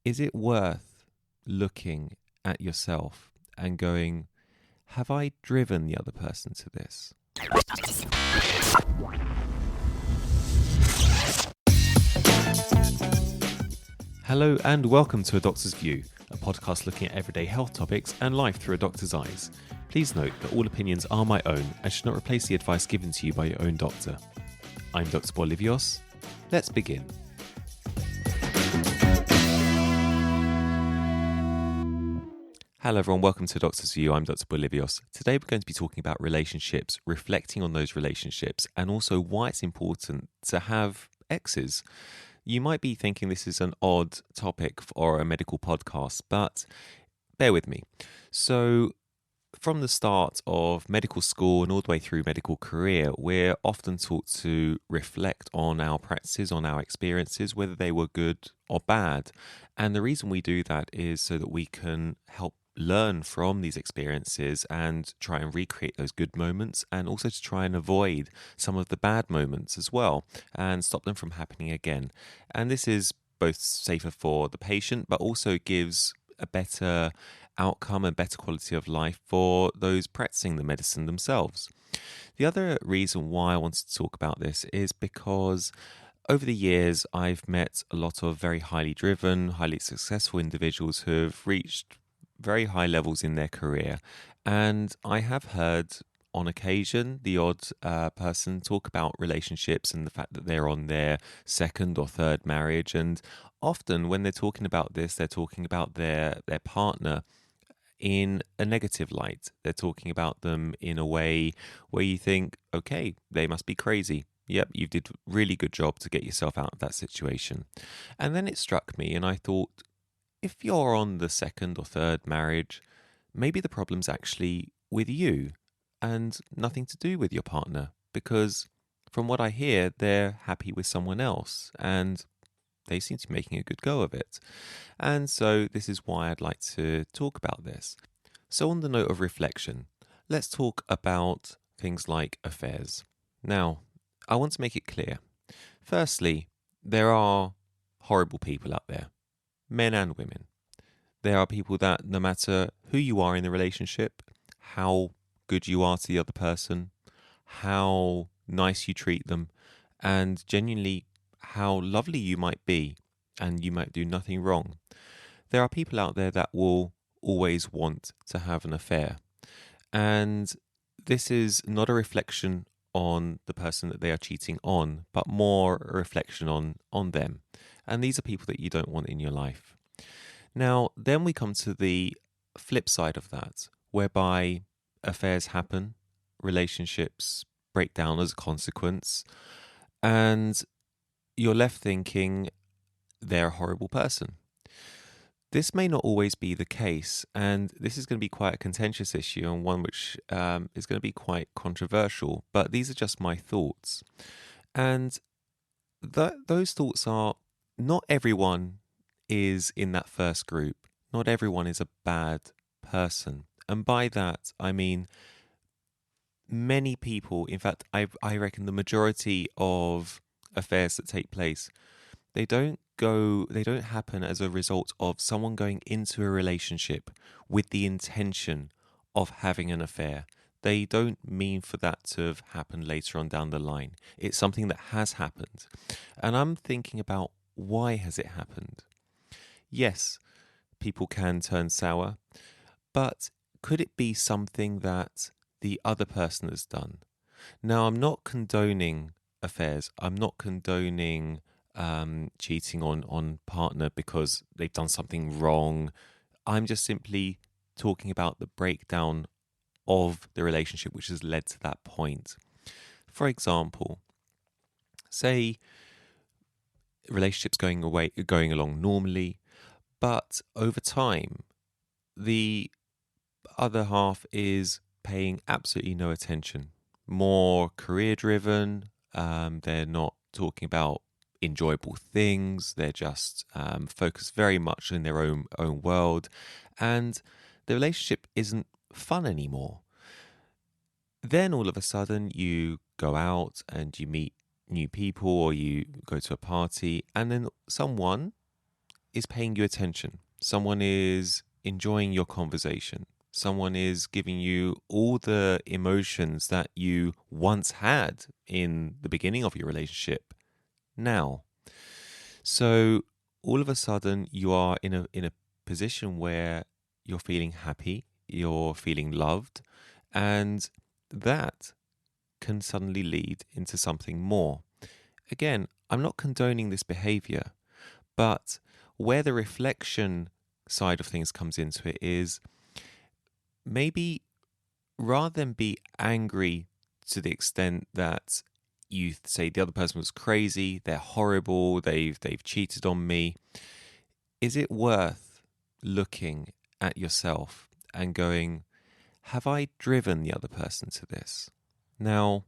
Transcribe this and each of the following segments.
is it worth looking at yourself and going, have I driven the other person to this? Hello and welcome to A Doctor's View, a podcast looking at everyday health topics and life through a doctor's eyes. Please note that all opinions are my own and should not replace the advice given to you by your own doctor. I'm Dr. Bolivios. Let's begin. Hello everyone, welcome to Doctor's View. I'm Dr. Bolivios. Today we're going to be talking about relationships, reflecting on those relationships, and also why it's important to have exes. You might be thinking this is an odd topic for a medical podcast, but bear with me. So, from the start of medical school and all the way through medical career, we're often taught to reflect on our practices, on our experiences, whether they were good or bad. And the reason we do that is so that we can help learn from these experiences and try and recreate those good moments, and also to try and avoid some of the bad moments as well and stop them from happening again. And this is both safer for the patient, but also gives a better outcome and better quality of life for those practicing the medicine themselves. The other reason why I wanted to talk about this is because over the years I've met a lot of very highly driven, highly successful individuals who have reached very high levels in their career, and I have heard on occasion the odd person talk about relationships and the fact that they're on their second or third marriage, and often when they're talking about this, they're talking about their partner in a negative light. They're talking about them in a way where you think, okay, they must be crazy. Yep, you did a really good job to get yourself out of that situation. And then it struck me and I thought, if you're on the second or third marriage, maybe the problem's actually with you and nothing to do with your partner, because from what I hear, they're happy with someone else and they seem to be making a good go of it. And so this is why I'd like to talk about this. So on the note of reflection, let's talk about things like affairs. Now, I want to make it clear. Firstly, there are horrible people out there, men and women. There are people that no matter who you are in the relationship, how good you are to the other person, how nice you treat them, and genuinely how lovely you might be, and you might do nothing wrong. There are people out there that will always want to have an affair. And this is not a reflection on the person that they are cheating on, but more a reflection on them. And these are people that you don't want in your life. Now, then we come to the flip side of that, whereby affairs happen, relationships break down as a consequence, and you're left thinking they're a horrible person. This may not always be the case, and this is going to be quite a contentious issue and one which is going to be quite controversial, but these are just my thoughts. And those thoughts are, not everyone is in that first group. Not everyone is a bad person. And by that, I mean many people, in fact, I reckon the majority of affairs that take place, they don't happen as a result of someone going into a relationship with the intention of having an affair. They don't mean for that to have happened later on down the line. It's something that has happened. And I'm thinking about, why has it happened? Yes, people can turn sour, but could it be something that the other person has done? Now, I'm not condoning affairs. I'm not condoning cheating on partner because they've done something wrong. I'm just simply talking about the breakdown of the relationship which has led to that point. For example, say relationships going along normally, but over time the other half is paying absolutely no attention, more career driven. They're not talking about enjoyable things. They're just focused very much in their own world, and the relationship isn't fun anymore. Then all of a sudden you go out and you meet new people, or you go to a party, and then someone is paying you attention. Someone is enjoying your conversation. Someone is giving you all the emotions that you once had in the beginning of your relationship now. So all of a sudden you are in a position where you're feeling happy, you're feeling loved, and that can suddenly lead into something more. Again, I'm not condoning this behavior, but where the reflection side of things comes into it is maybe rather than be angry to the extent that you say the other person was crazy, they're horrible, they've cheated on me, is it worth looking at yourself and going, have I driven the other person to this? Now,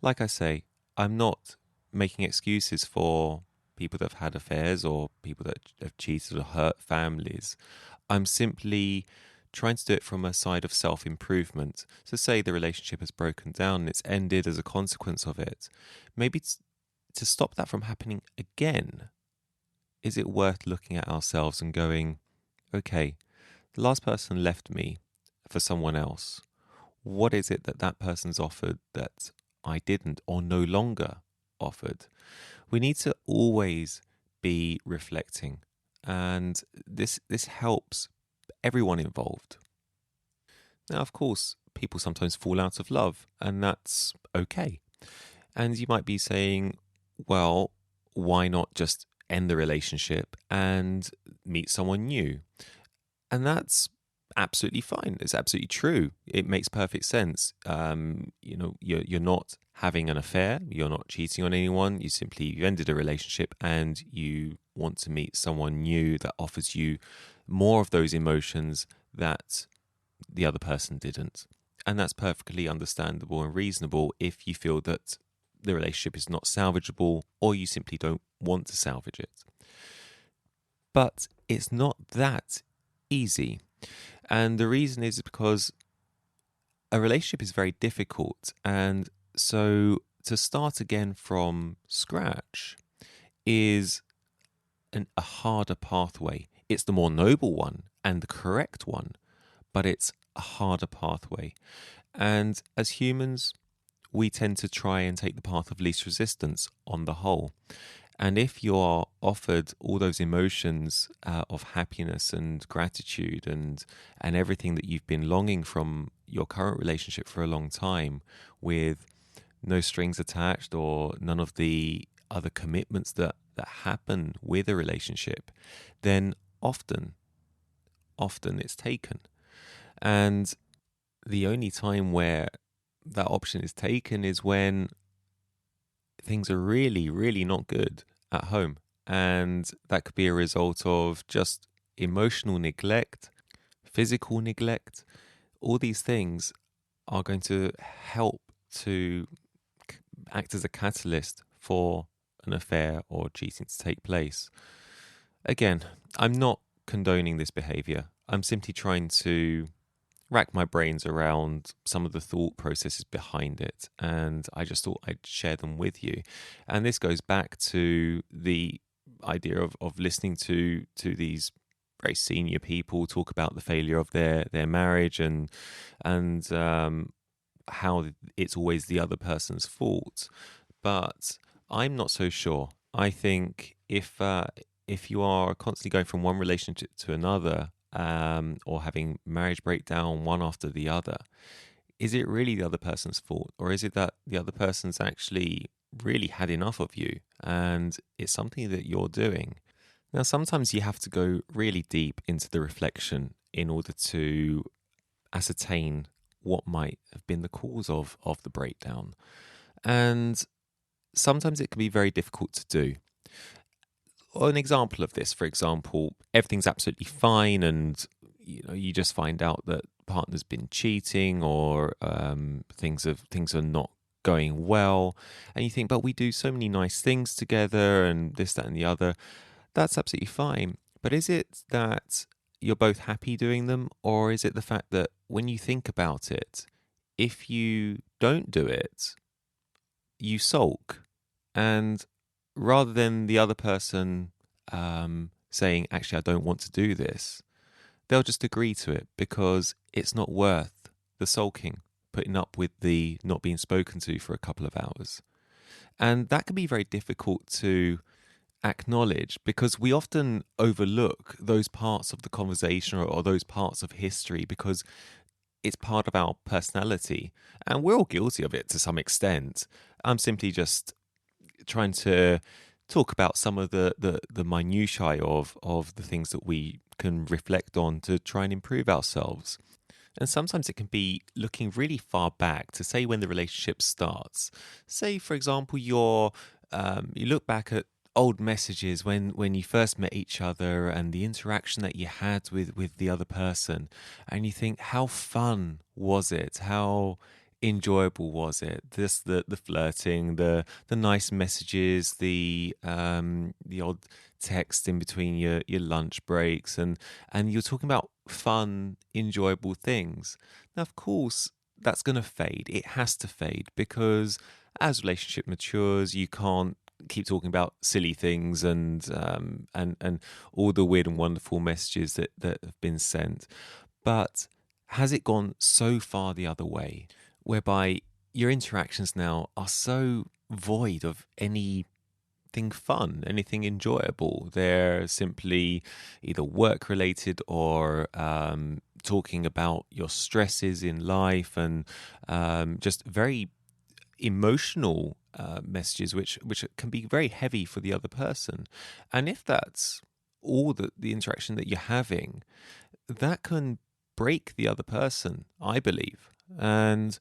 like I say, I'm not making excuses for people that have had affairs or people that have cheated or hurt families. I'm simply trying to do it from a side of self-improvement. So say the relationship has broken down and it's ended as a consequence of it. Maybe to stop that from happening again, is it worth looking at ourselves and going, okay, the last person left me for someone else. What is it that that person's offered that I didn't or no longer offered? We need to always be reflecting, and this helps everyone involved. Now, of course, people sometimes fall out of love, and that's okay. And you might be saying, well, why not just end the relationship and meet someone new? And that's absolutely fine. It's absolutely true. It makes perfect sense. You're not having an affair. You're not cheating on anyone. You ended a relationship and you want to meet someone new that offers you more of those emotions that the other person didn't. And that's perfectly understandable and reasonable if you feel that the relationship is not salvageable or you simply don't want to salvage it. But it's not that easy. And the reason is because a relationship is very difficult. And so to start again from scratch is a harder pathway. It's the more noble one and the correct one, but it's a harder pathway. And as humans, we tend to try and take the path of least resistance on the whole. And if you're offered all those emotions of happiness and gratitude and everything that you've been longing from your current relationship for a long time, with no strings attached or none of the other commitments that happen with a relationship, then often it's taken. And the only time where that option is taken is when things are really, really not good at home. And that could be a result of just emotional neglect, physical neglect. All these things are going to help to act as a catalyst for an affair or cheating to take place. Again, I'm not condoning this behavior. I'm simply trying to rack my brains around some of the thought processes behind it, and I just thought I'd share them with you. And this goes back to the idea of listening to these very senior people talk about the failure of their marriage and how it's always the other person's fault. But I'm not so sure. I think if you are constantly going from one relationship to another, or having marriage breakdown one after the other, is it really the other person's fault, or is it that the other person's actually really had enough of you and it's something that you're doing? Now, sometimes you have to go really deep into the reflection in order to ascertain what might have been the cause of the breakdown. And sometimes it can be very difficult to do. An example of this, for example, everything's absolutely fine, and you just find out that partner's been cheating, or things are not going well, and you think, but we do so many nice things together, and this, that, and the other. That's absolutely fine. But is it that you're both happy doing them, or is it the fact that when you think about it, if you don't do it, you sulk, and rather than the other person saying, actually, I don't want to do this, they'll just agree to it because it's not worth the sulking, putting up with the not being spoken to for a couple of hours. And that can be very difficult to acknowledge because we often overlook those parts of the conversation or those parts of history because it's part of our personality. And we're all guilty of it to some extent. I'm simply just trying to talk about some of the minutiae of the things that we can reflect on to try and improve ourselves. And sometimes it can be looking really far back to say when the relationship starts. Say, for example, you look back at old messages when you first met each other and the interaction that you had with the other person, and you think, how fun was it? How enjoyable was it? Just the flirting, the nice messages, the odd text in between your lunch breaks, and you're talking about fun, enjoyable things. Now, of course, that's going to fade. It has to fade because as relationship matures, you can't keep talking about silly things and all the weird and wonderful messages that have been sent. But has it gone so far the other way, whereby your interactions now are so void of anything fun, anything enjoyable? They're simply either work related or talking about your stresses in life and just very emotional messages, which can be very heavy for the other person. And if that's all the interaction that you're having, that can break the other person, I believe, and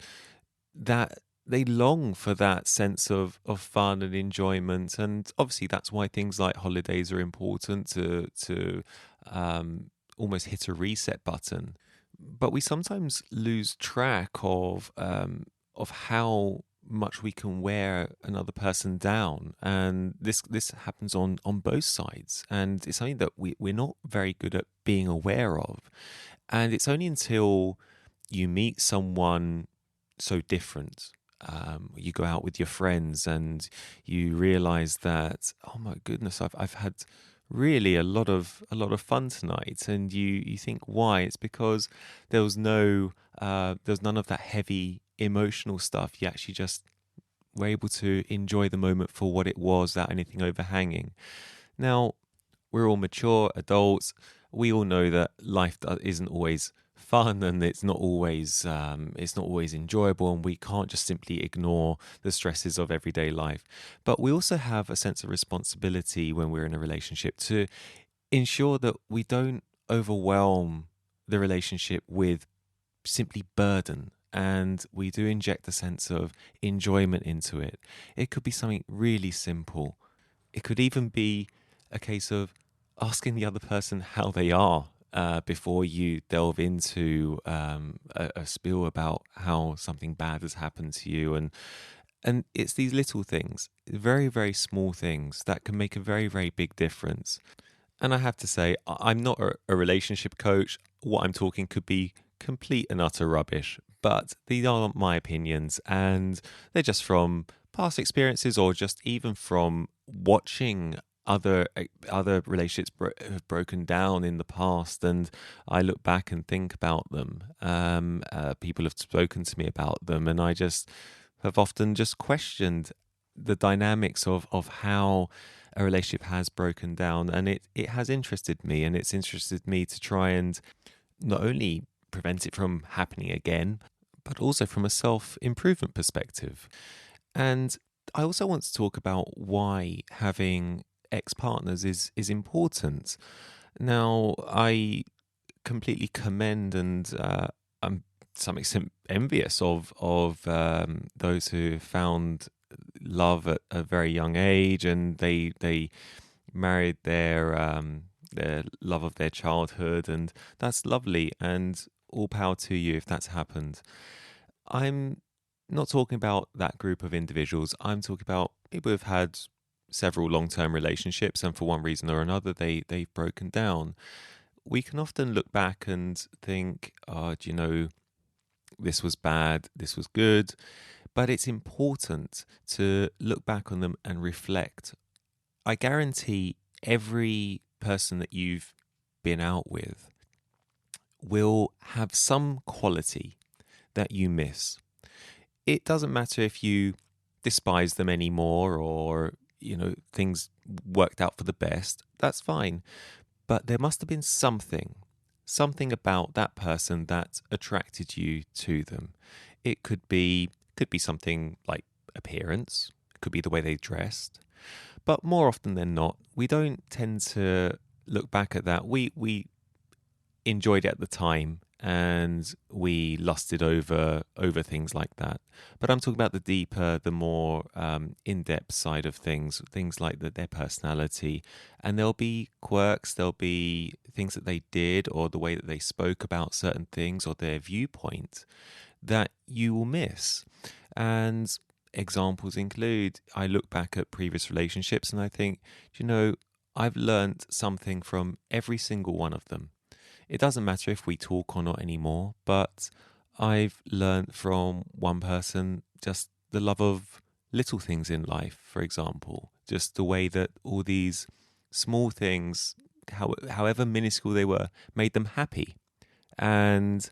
that they long for that sense of fun and enjoyment. And obviously that's why things like holidays are important to almost hit a reset button. But we sometimes lose track of how much we can wear another person down, and this happens on both sides, and it's something that we're not very good at being aware of. And it's only until you meet someone so different, you go out with your friends and you realize that, oh my goodness, I've had really a lot of fun tonight. And you think, why? It's because there was none of that heavy emotional stuff. You actually just were able to enjoy the moment for what it was without anything overhanging. Now, we're all mature adults. We all know that life isn't always fun, and it's not always enjoyable, and we can't just simply ignore the stresses of everyday life. But we also have a sense of responsibility when we're in a relationship to ensure that we don't overwhelm the relationship with simply burden, and we do inject a sense of enjoyment into it. It could be something really simple. It could even be a case of asking the other person how they are before you delve into a spiel about how something bad has happened to you. And it's these little things, very, very small things that can make a very, very big difference. And I have to say, I'm not a relationship coach. What I'm talking could be complete and utter rubbish, but these are my opinions, and they're just from past experiences or just even from watching other relationships have broken down in the past, and I look back and think about them. People have spoken to me about them, and I just have often just questioned the dynamics of how a relationship has broken down, and it has interested me, and it's interested me to try and not only prevent it from happening again, but also from a self-improvement perspective. And I also want to talk about why having ex-partners is important. Now, I completely commend and I'm to some extent envious of those who found love at a very young age, and they married their love of their childhood, and that's lovely, and all power to you if that's happened. I'm not talking about that group of individuals. I'm talking about people who've had several long-term relationships, and for one reason or another they've broken down. We can often look back and think, oh, do you know, this was bad, this was good. But it's important to look back on them and reflect. I guarantee every person that you've been out with will have some quality that you miss. It doesn't matter if you despise them anymore or, things worked out for the best. That's fine. But there must have been something about that person that attracted you to them. It could be something like appearance, it could be the way they dressed. But more often than not, we don't tend to look back at that. We enjoyed it at the time and we lusted over things like that. But I'm talking about the deeper, the more in-depth side of things like their personality. And there'll be quirks, there'll be things that they did or the way that they spoke about certain things or their viewpoint that you will miss. And examples include, I look back at previous relationships and I think, I've learned something from every single one of them. It doesn't matter if we talk or not anymore, but I've learned from one person just the love of little things in life, for example, just the way that all these small things, however minuscule they were, made them happy. And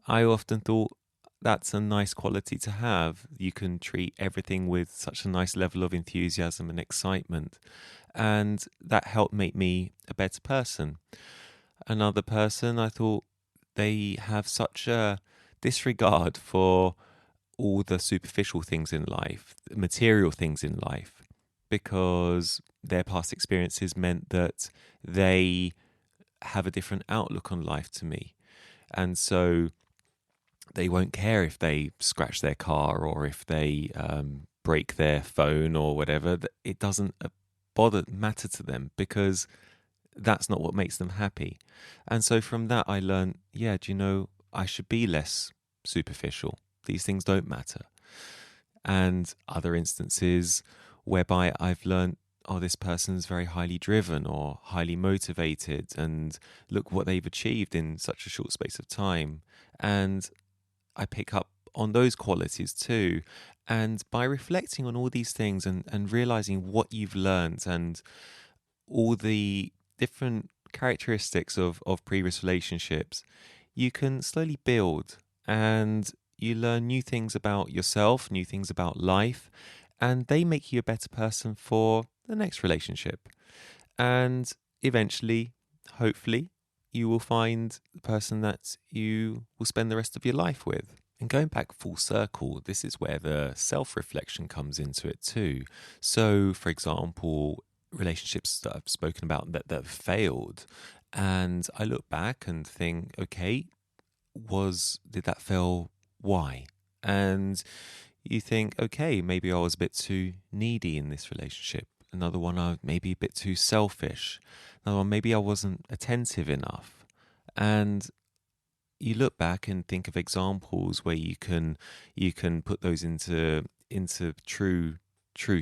I often thought that's a nice quality to have. You can treat everything with such a nice level of enthusiasm and excitement. And that helped make me a better person. Another person, I thought they have such a disregard for all the superficial things in life, material things in life, because their past experiences meant that they have a different outlook on life to me. And so they won't care if they scratch their car or if they break their phone or whatever. It doesn't matter to them because that's not what makes them happy. And so from that, I learned, I should be less superficial. These things don't matter. And other instances whereby I've learned, oh, this person's very highly driven or highly motivated, and look what they've achieved in such a short space of time. And I pick up on those qualities too. And by reflecting on all these things and realizing what you've learned and all the different characteristics of previous relationships, you can slowly build and you learn new things about yourself, new things about life, and they make you a better person for the next relationship. And eventually, hopefully, you will find the person that you will spend the rest of your life with. And going back full circle, this is where the self-reflection comes into it too. So, for example, relationships that I've spoken about that have failed, and I look back and think, okay, did that fail? Why? And you think, okay, maybe I was a bit too needy in this relationship. Another one, I maybe a bit too selfish. Another one, maybe I wasn't attentive enough. And you look back and think of examples where you can put those into true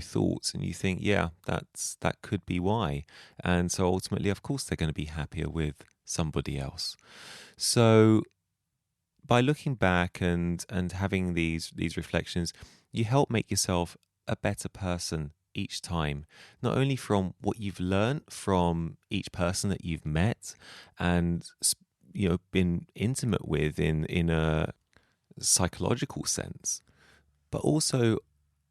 thoughts, and you think, yeah, that could be why. And so ultimately, of course, they're going to be happier with somebody else. So by looking back and having these reflections, you help make yourself a better person each time, not only from what you've learned from each person that you've met and been intimate with in a psychological sense, but also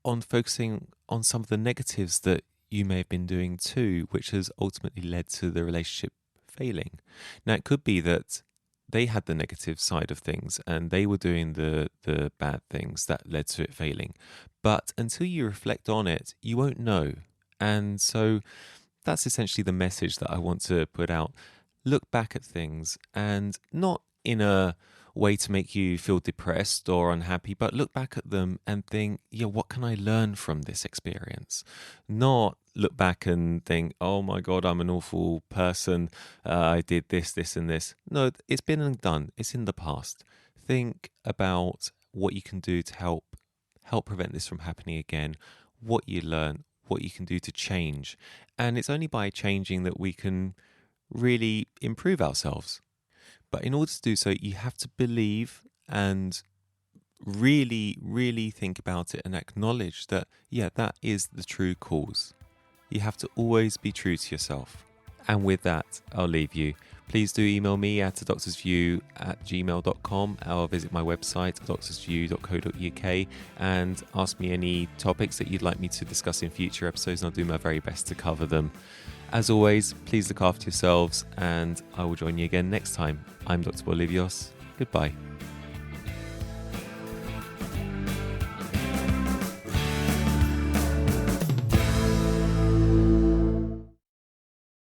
on focusing on some of the negatives that you may have been doing too, which has ultimately led to the relationship failing. Now, it could be that they had the negative side of things and they were doing the bad things that led to it failing. But until you reflect on it, you won't know. And so that's essentially the message that I want to put out. Look back at things, and not in a way to make you feel depressed or unhappy, but look back at them and think, yeah, what can I learn from this experience? Not look back and think, oh my God, I'm an awful person. I did this, this, and this. No, it's been and done. It's in the past. Think about what you can do to help prevent this from happening again, what you learn, what you can do to change. And it's only by changing that we can really improve ourselves. But in order to do so, you have to believe and really, really think about it and acknowledge that, yeah, that is the true cause. You have to always be true to yourself. And with that, I'll leave you. Please do email me at doctorsview@gmail.com or visit my website, doctorsview.co.uk, and ask me any topics that you'd like me to discuss in future episodes, and I'll do my very best to cover them. As always, please look after yourselves, and I will join you again next time. I'm Dr. Bolivios. Goodbye.